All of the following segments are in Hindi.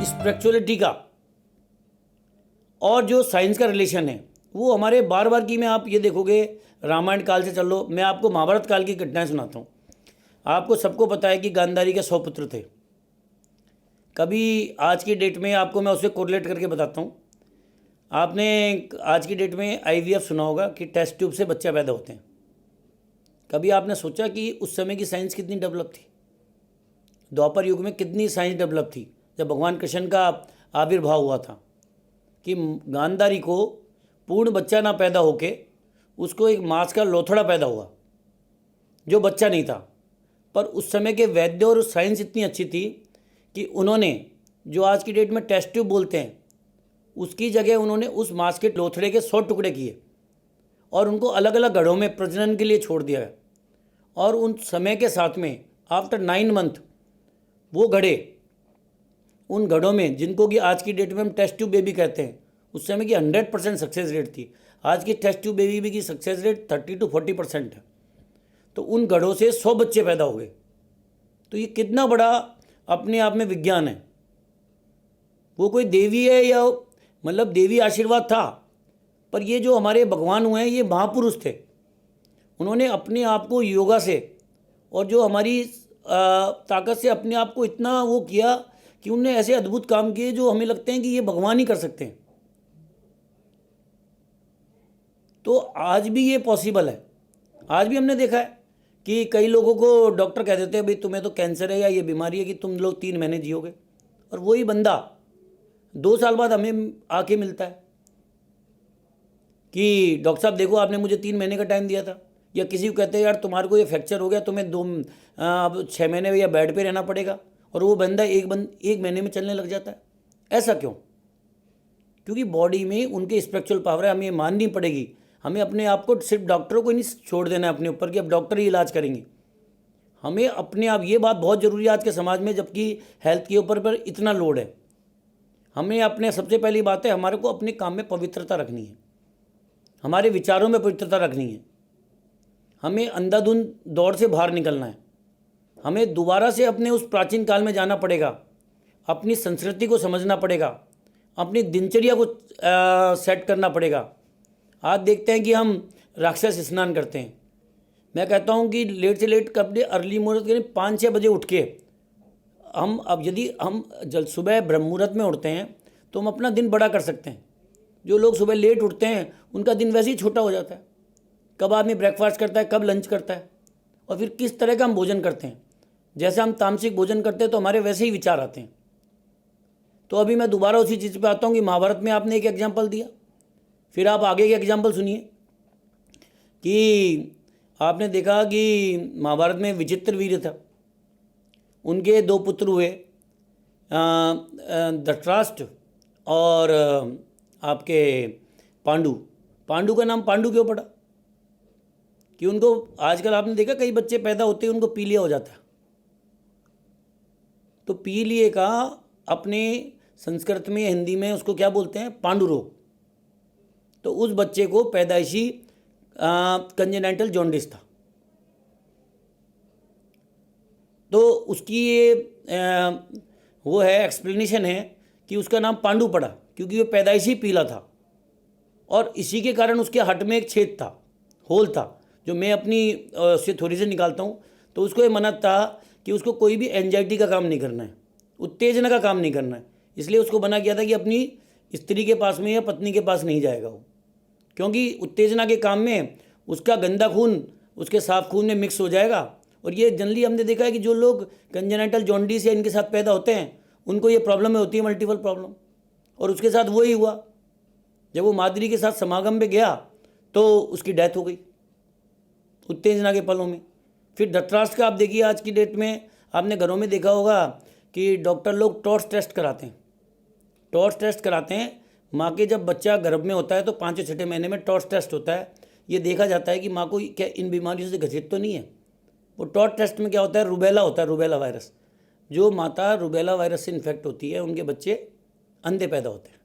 स्पिरिचुअलिटी का और जो साइंस का रिलेशन है वो हमारे बार बार की में आप ये देखोगे, रामायण काल से चल लो, मैं आपको महाभारत काल की घटनाएं सुनाता हूँ। आपको सबको पता है कि गांधारी के 100 पुत्र थे। कभी आज की डेट में आपको मैं उससे कोरिलेट करके बताता हूँ। आपने आज की डेट में आईवीएफ सुना होगा कि टेस्ट ट्यूब से बच्चा पैदा होते हैं। कभी आपने सोचा कि उस समय की साइंस कितनी डेवलप थी? द्वापर युग में कितनी साइंस डेवलप थी जब भगवान कृष्ण का आविर्भाव हुआ था कि गांधारी को पूर्ण बच्चा ना पैदा होके उसको एक मांस का लोथड़ा पैदा हुआ जो बच्चा नहीं था। पर उस समय के वैद्य और साइंस इतनी अच्छी थी कि उन्होंने जो आज की डेट में टेस्ट ट्यूब बोलते हैं उसकी जगह उन्होंने उस मांस के लोथड़े के 100 टुकड़े किए और उनको अलग अलग घड़ों में प्रजनन के लिए छोड़ दिया है। और उन समय के साथ में आफ्टर 9 मंथ वो घड़े, उन घड़ों में जिनको कि आज की डेट में हम टेस्ट ट्यूब बेबी कहते हैं, उस समय की 100% सक्सेस रेट थी। आज की टेस्ट ट्यूब बेबी की सक्सेस रेट 30 to 40% है। तो उन घड़ों से 100 बच्चे पैदा हो गए। तो ये कितना बड़ा अपने आप में विज्ञान है। वो कोई देवी है या मतलब देवी आशीर्वाद था, पर ये जो हमारे भगवान हुए हैं ये महापुरुष थे। उन्होंने अपने आप को योगा से और जो हमारी ताकत से अपने आप को इतना वो किया कि उन्होंने ऐसे अद्भुत काम किए जो हमें लगते हैं कि ये भगवान ही कर सकते हैं। तो आज भी ये पॉसिबल है। आज भी हमने देखा है कि कई लोगों को डॉक्टर कह देते हैं भाई तुम्हें तो कैंसर है या ये बीमारी है कि तुम लोग 3 महीने जियोगे, और वही बंदा 2 साल बाद हमें आके मिलता है कि डॉक्टर साहब देखो आपने मुझे 3 महीने का टाइम दिया था। या किसी को कहते हैं यार तुम्हारे को ये फ्रैक्चर हो गया, तुम्हें 6 महीने या बेड पे रहना पड़ेगा, और वो बंदा एक महीने में चलने लग जाता है। ऐसा क्यों? क्योंकि बॉडी में उनके स्पिरिचुअल पावर है। हमें माननी पड़ेगी। हमें अपने आप को सिर्फ डॉक्टरों को नहीं छोड़ देना है अपने ऊपर कि अब डॉक्टर ही इलाज करेंगे। हमें अपने आप, ये बात बहुत ज़रूरी है आज के समाज में जबकि हेल्थ के ऊपर पर इतना लोड है। हमें अपने, सबसे पहली बात है हमारे को अपने काम में पवित्रता रखनी है, हमारे विचारों में पवित्रता रखनी है। हमें अंधाधुंध दौड़ से बाहर निकलना है। हमें दोबारा से अपने उस प्राचीन काल में जाना पड़ेगा, अपनी संस्कृति को समझना पड़ेगा, अपनी दिनचर्या को सेट करना पड़ेगा। आज देखते हैं कि हम राक्षस स्नान करते हैं। मैं कहता हूँ कि लेट से लेट कब अर्ली मुहूर्त करें 5-6 बजे उठ के हम, अब यदि हम जल सुबह ब्रह्म मुहूर्त में उठते हैं तो हम अपना दिन बड़ा कर सकते हैं। जो लोग सुबह लेट उठते हैं उनका दिन वैसे ही छोटा हो जाता है। कब आदमी ब्रेकफास्ट करता है, कब लंच करता है, और फिर किस तरह का हम भोजन करते हैं। जैसे हम तामसिक भोजन करते हैं तो हमारे वैसे ही विचार आते हैं। तो अभी मैं दोबारा उसी चीज़ पे आता हूँ कि महाभारत में आपने एक एग्जाम्पल दिया, फिर आप आगे के एग्जाम्पल सुनिए कि आपने देखा कि महाभारत में विचित्र वीर था, उनके 2 पुत्र हुए, धृतराष्ट्र और आपके पांडु। पांडु का नाम पांडु क्यों पड़ा? कि उनको, आजकल आपने देखा कई बच्चे पैदा होते हैं उनको पीलिया हो जाता है। तो पीलिया का अपने संस्कृत में, हिंदी में उसको क्या बोलते हैं? पांडु रोग। तो उस बच्चे को पैदाइशी कंजेनाइटल जॉन्डिस था। तो उसकी ये वो है, एक्सप्लेनेशन है कि उसका नाम पांडु पड़ा क्योंकि वो पैदाइशी पीला था, और इसी के कारण उसके हट में एक छेद था, होल था, जो मैं अपनी से थोड़ी से निकालता हूँ। तो उसको ये मना था कि उसको कोई भी एंजाइटी का काम नहीं करना है, उत्तेजना का काम नहीं करना है। इसलिए उसको बना किया था कि अपनी स्त्री के पास में या पत्नी के पास नहीं जाएगा वो, क्योंकि उत्तेजना के काम में उसका गंदा खून उसके साफ खून में मिक्स हो जाएगा। और ये जनरली हमने देखा है कि जो लोग कंजेनाइटल जॉन्डिस या इनके साथ पैदा होते हैं उनको ये प्रॉब्लम होती है, मल्टीपल प्रॉब्लम। और उसके साथ वही हुआ, जब वो माद्री के साथ समागम में गया तो उसकी डेथ हो गई उत्तेजना के पलों में। फिर धृतराष्ट्र का आप देखिए, आज की डेट में आपने घरों में देखा होगा कि डॉक्टर लोग टॉर्च टेस्ट कराते हैं। टॉर्च टेस्ट कराते हैं माँ के, जब बच्चा गर्भ में होता है तो 5-6 महीने में टॉर्च टेस्ट होता है। ये देखा जाता है कि माँ को क्या इन बीमारियों से ग्रसित तो नहीं है। वो टॉर्च टेस्ट में क्या होता है? रूबेला होता है, रूबेला वायरस। जो माता रूबेला वायरस से इन्फेक्ट होती है उनके बच्चे अंधे पैदा होते हैं।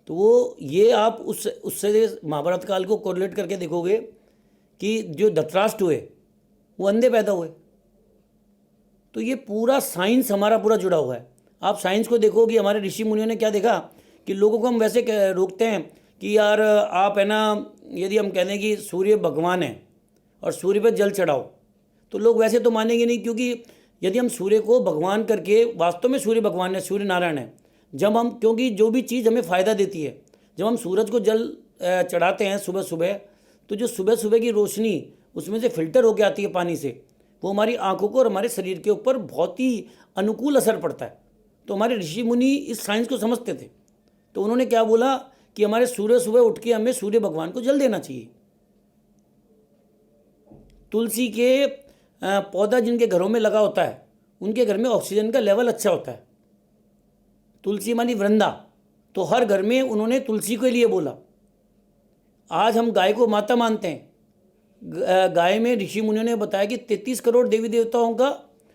तो वो ये आप उससे महाभारत काल को कोरिलेट करके देखोगे कि जो धृतराष्ट्र हुए वो अंधे पैदा हुए। तो ये पूरा साइंस हमारा पूरा जुड़ा हुआ है। आप साइंस को देखो कि हमारे ऋषि मुनियों ने क्या देखा कि लोगों को हम वैसे रोकते हैं कि यार आप है ना, यदि हम कह दें कि सूर्य भगवान है और सूर्य पर जल चढ़ाओ, तो लोग वैसे तो मानेंगे नहीं, क्योंकि यदि हम सूर्य को भगवान करके, वास्तव में सूर्य भगवान है, सूर्य नारायण है, जब हम, क्योंकि जो भी चीज़ हमें फ़ायदा देती है, जब हम सूरज को जल चढ़ाते हैं सुबह सुबह, तो जो सुबह सुबह की रोशनी उसमें से फिल्टर होकर आती है पानी से, वो हमारी आंखों को और हमारे शरीर के ऊपर बहुत ही अनुकूल असर पड़ता है। तो हमारे ऋषि मुनि इस साइंस को समझते थे, तो उन्होंने क्या बोला कि हमारे सूर्य सुबह उठ के हमें सूर्य भगवान को जल देना चाहिए। तुलसी के पौधा जिनके घरों में लगा होता है, उनके घर में ऑक्सीजन का लेवल अच्छा होता है। तुलसी मानी वृंदा, तो हर घर में उन्होंने तुलसी के लिए बोला। आज हम गाय को माता मानते हैं। गाय में ऋषि मुनियों ने बताया कि 33 करोड़ देवी देवताओं का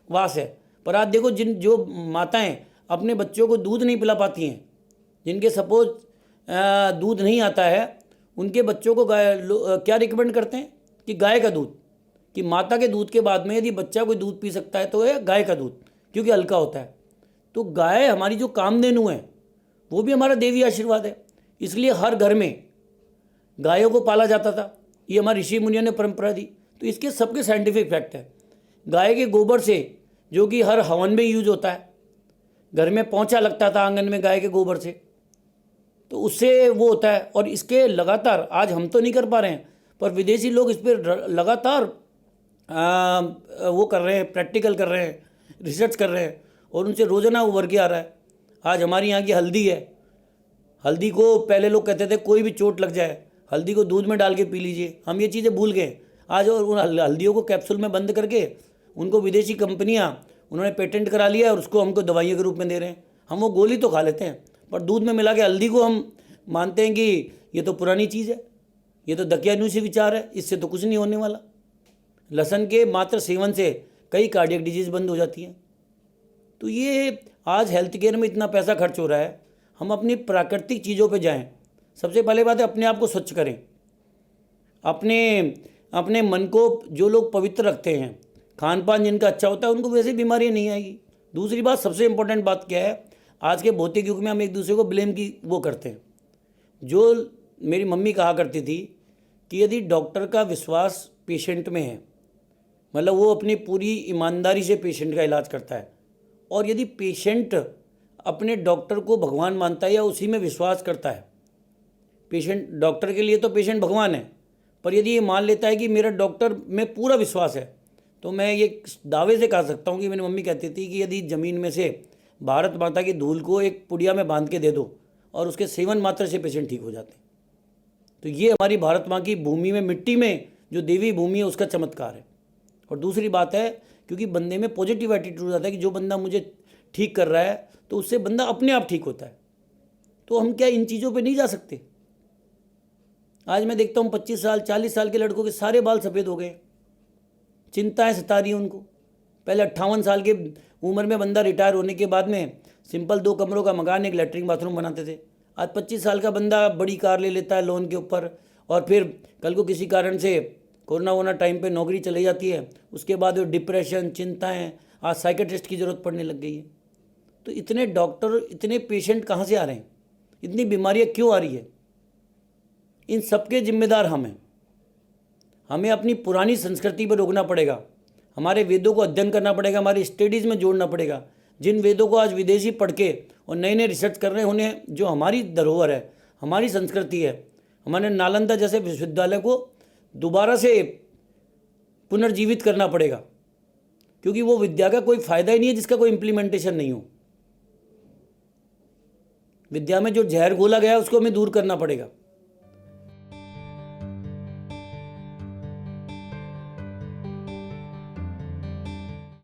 वास है, पर आज देखो जो माताएं अपने बच्चों को दूध नहीं पिला पाती हैं, जिनके सपोज दूध नहीं आता है, उनके बच्चों को क्या रिकमेंड करते हैं कि गाय का दूध, कि माता के दूध के बाद में यदि बच्चा कोई दूध पी सकता है तो है गाय का दूध, क्योंकि हल्का होता है। तो गाय हमारी जो कामधेनु है, वो भी हमारा देवी आशीर्वाद है, इसलिए हर घर में गायों को पाला जाता था। ये हमारे ऋषि मुनियों ने परंपरा दी। तो इसके सबके साइंटिफिक फैक्ट है। गाय के गोबर से, जो कि हर हवन में यूज होता है, घर में पोंछा लगता था आंगन में गाय के गोबर से, तो उससे वो होता है। और इसके लगातार, आज हम तो नहीं कर पा रहे हैं, पर विदेशी लोग इस पर लगातार वो कर रहे हैं, प्रैक्टिकल कर रहे हैं, रिसर्च कर रहे हैं, और उनसे रोजाना उभर के आ रहा है। आज हमारी यहाँ की हल्दी है, हल्दी को पहले लोग कहते थे कोई भी चोट लग जाए हल्दी को दूध में डाल के पी लीजिए, हम ये चीज़ें भूल गए आज। और उन हल्दियों को कैप्सूल में बंद करके उनको विदेशी कंपनियां उन्होंने पेटेंट करा लिया और उसको हमको दवाइयों के रूप में दे रहे हैं। हम वो गोली तो खा लेते हैं, पर दूध में मिला के हल्दी को हम मानते हैं कि ये तो पुरानी चीज़ है, ये तो दकियानूसी विचार है, इससे तो कुछ नहीं होने वाला। लहसुन के मात्र सेवन से कई कार्डियक डिजीज़ बंद हो जाती हैं। तो ये आज हेल्थ केयर में इतना पैसा खर्च हो रहा है, हम अपनी प्राकृतिक चीज़ों पे जाएं। सबसे पहले बात है, अपने आप को स्वच्छ करें। अपने मन को जो लोग पवित्र रखते हैं, खान पान जिनका अच्छा होता है, उनको वैसे बीमारियाँ नहीं आएगी। दूसरी बात, सबसे इम्पोर्टेंट बात क्या है, आज के भौतिक युग में हम एक दूसरे को ब्लेम की वो करते हैं। जो मेरी मम्मी कहा करती थी कि यदि डॉक्टर का विश्वास पेशेंट में है, मतलब वो अपनी पूरी ईमानदारी से पेशेंट का इलाज करता है, और यदि पेशेंट अपने डॉक्टर को भगवान मानता है या उसी में विश्वास करता है, पेशेंट, डॉक्टर के लिए तो पेशेंट भगवान है, पर यदि ये मान लेता है कि मेरा डॉक्टर में पूरा विश्वास है, तो मैं ये दावे से कह सकता हूँ कि मेरी मम्मी कहती थी कि यदि ज़मीन में से भारत माता की धूल को एक पुड़िया में बांध के दे दो और उसके सेवन मात्र से पेशेंट ठीक हो जाते हैं। तो ये हमारी भारत माँ की भूमि में, मिट्टी में जो देवी भूमि है, उसका चमत्कार है। और दूसरी बात है, क्योंकि बंदे में पॉजिटिव एटीट्यूड हो जाता है कि जो बंदा मुझे ठीक कर रहा है, तो उससे बंदा अपने आप ठीक होता है। तो हम क्या इन चीज़ों पे नहीं जा सकते? आज मैं देखता हूँ 25 साल 40 साल के लड़कों के सारे बाल सफ़ेद हो गए, चिंताएं सता रही हैं उनको। पहले 58 साल के उम्र में बंदा रिटायर होने के बाद में सिंपल 2 कमरों का मकान, एक लैट्रिन बाथरूम बनाते थे। आज 25 साल का बंदा बड़ी कार ले लेता है लोन के ऊपर, और फिर कल को किसी कारण से कोरोना वोना टाइम पे नौकरी चली जाती है, उसके बाद वो डिप्रेशन, चिंताएं, आज साइकेट्रिस्ट की ज़रूरत पड़ने लग गई है। तो इतने डॉक्टर, इतने पेशेंट कहाँ से आ रहे हैं? इतनी बीमारियाँ क्यों आ रही है? इन सबके जिम्मेदार हम हैं। हमें अपनी पुरानी संस्कृति पर रोकना पड़ेगा, हमारे वेदों को अध्ययन करना पड़ेगा, हमारी स्टडीज़ में जोड़ना पड़ेगा। जिन वेदों को आज विदेशी पढ़ के और नए नए रिसर्च कर रहे हैं, उन्हें जो हमारी धरोहर है, हमारी संस्कृति है, हमारे नालंदा जैसे विश्वविद्यालय को दोबारा से पुनर्जीवित करना पड़ेगा, क्योंकि वो विद्या का कोई फ़ायदा ही नहीं है जिसका कोई इम्प्लीमेंटेशन नहीं हो। विद्या में जो जहर घोला गया है उसको हमें दूर करना पड़ेगा।